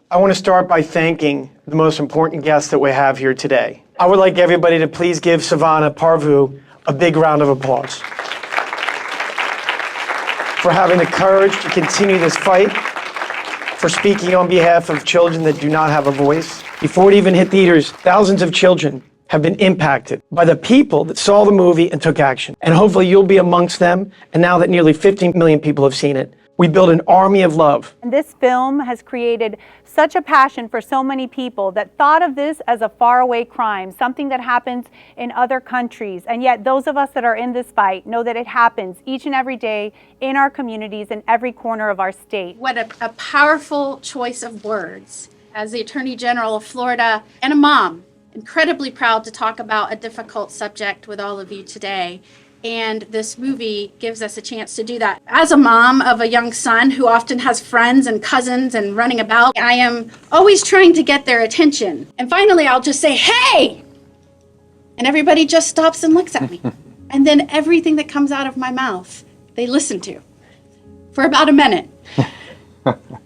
I want to start by thanking the most important guest that we have here today. I would like everybody to please give Savannah Parvu a big round of applause for having the courage to continue this fight, for speaking on behalf of children that do not have a voice. Before it even hit theaters, thousands of children have been impacted by the people that saw the movie and took action. And hopefully you'll be amongst them. And now that nearly 15 million people have seen it, we build an army of love. And this film has created such a passion for so many people that thought of this as a faraway crime, something that happens in other countries. And yet those of us that are in this fight know that it happens each and every day in our communities in every corner of our state. What a powerful choice of words. As the Attorney General of Florida and a mom, incredibly proud to talk about a difficult subject with all of you today. And this movie gives us a chance to do that. As a mom of a young son who often has friends and cousins and running about, I am always trying to get their attention. And finally, I'll just say, hey! And everybody just stops and looks at me. And then everything that comes out of my mouth, they listen to for about a minute.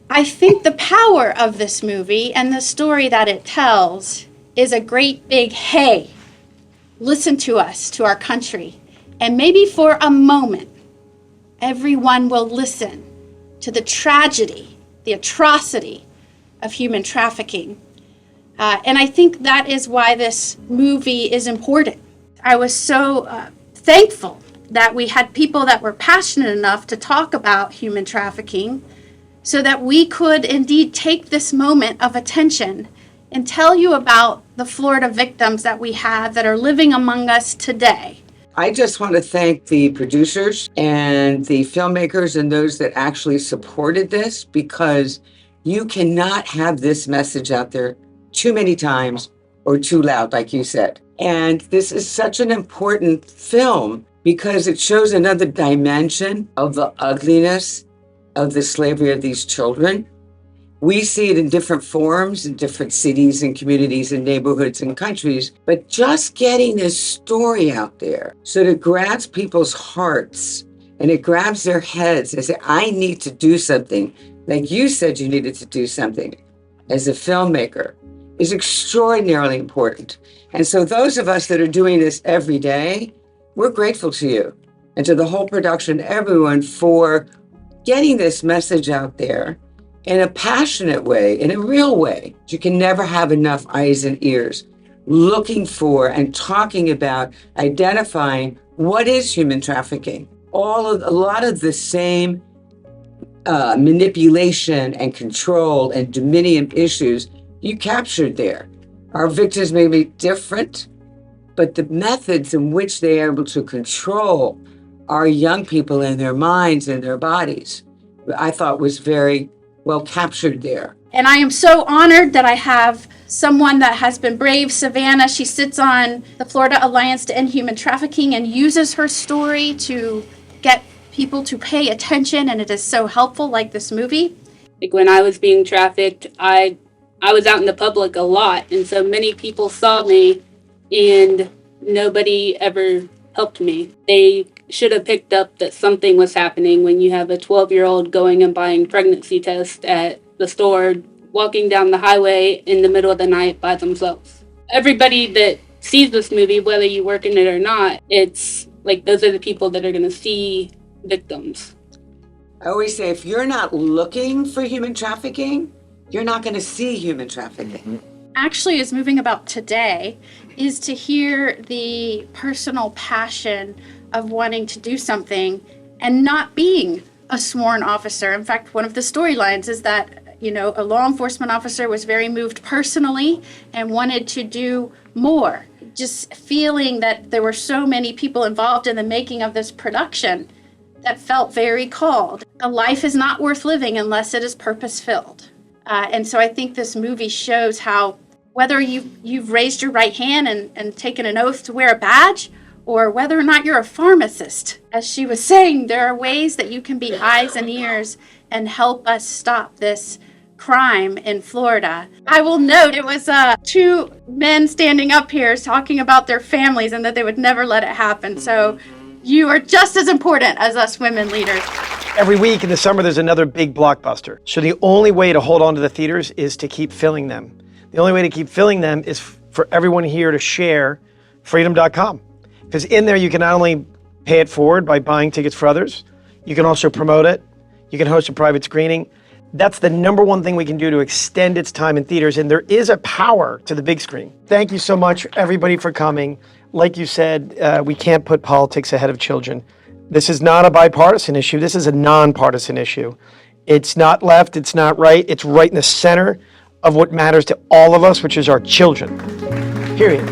I think the power of this movie and the story that it tells is a great big, hey, listen to us, to our country. And maybe for a moment, everyone will listen to the tragedy, the atrocity of human trafficking. And I think that is why this movie is important. I was so thankful that we had people that were passionate enough to talk about human trafficking so that we could indeed take this moment of attention and tell you about the Florida victims that we have that are living among us today. I just want to thank the producers and the filmmakers and those that actually supported this, because you cannot have this message out there too many times or too loud, like you said. And this is such an important film because it shows another dimension of the ugliness of the slavery of these children. We see it in different forms in different cities and communities and neighborhoods and countries, but just getting this story out there so that it grabs people's hearts and it grabs their heads and say, I need to do something, like you said you needed to do something as a filmmaker, is extraordinarily important. And so those of us that are doing this every day, we're grateful to you and to the whole production, everyone, for getting this message out there in a passionate way, in a real way. You can never have enough eyes and ears looking for and talking about identifying what is human trafficking. A lot of the same manipulation and control and dominion issues you captured there. Our victims may be different, but the methods in which they are able to control our young people and their minds and their bodies, I thought was very well captured there. And I am so honored that I have someone that has been brave, Savannah. She sits on the Florida Alliance to End Human Trafficking and uses her story to get people to pay attention, and it is so helpful, like this movie. Like when I was being trafficked, I was out in the public a lot, and so many people saw me and nobody ever helped me. They should have picked up that something was happening when you have a 12-year-old going and buying pregnancy tests at the store, walking down the highway in the middle of the night by themselves. Everybody that sees this movie, whether you work in it or not, it's like those are the people that are going to see victims. I always say, if you're not looking for human trafficking, you're not going to see human trafficking. Actually is moving about today is to hear the personal passion of wanting to do something and not being a sworn officer. In fact, one of the storylines is that, a law enforcement officer was very moved personally and wanted to do more. Just feeling that there were so many people involved in the making of this production that felt very called. A life is not worth living unless it is purpose-filled. And so I think this movie shows how whether you've raised your right hand and taken an oath to wear a badge, or whether or not you're a pharmacist, as she was saying, there are ways that you can be eyes and ears and help us stop this crime in Florida. I will note it was two men standing up here talking about their families and that they would never let it happen. So you are just as important as us women leaders. Every week in the summer, there's another big blockbuster. So the only way to hold on to the theaters is to keep filling them. The only way to keep filling them is for everyone here to share freedom.com. Because in there, you can not only pay it forward by buying tickets for others, you can also promote it. You can host a private screening. That's the number one thing we can do to extend its time in theaters. And there is a power to the big screen. Thank you so much, everybody, for coming. Like you said, we can't put politics ahead of children. This is not a bipartisan issue. This is a nonpartisan issue. It's not left, it's not right. It's right in the center of what matters to all of us, which is our children. Period.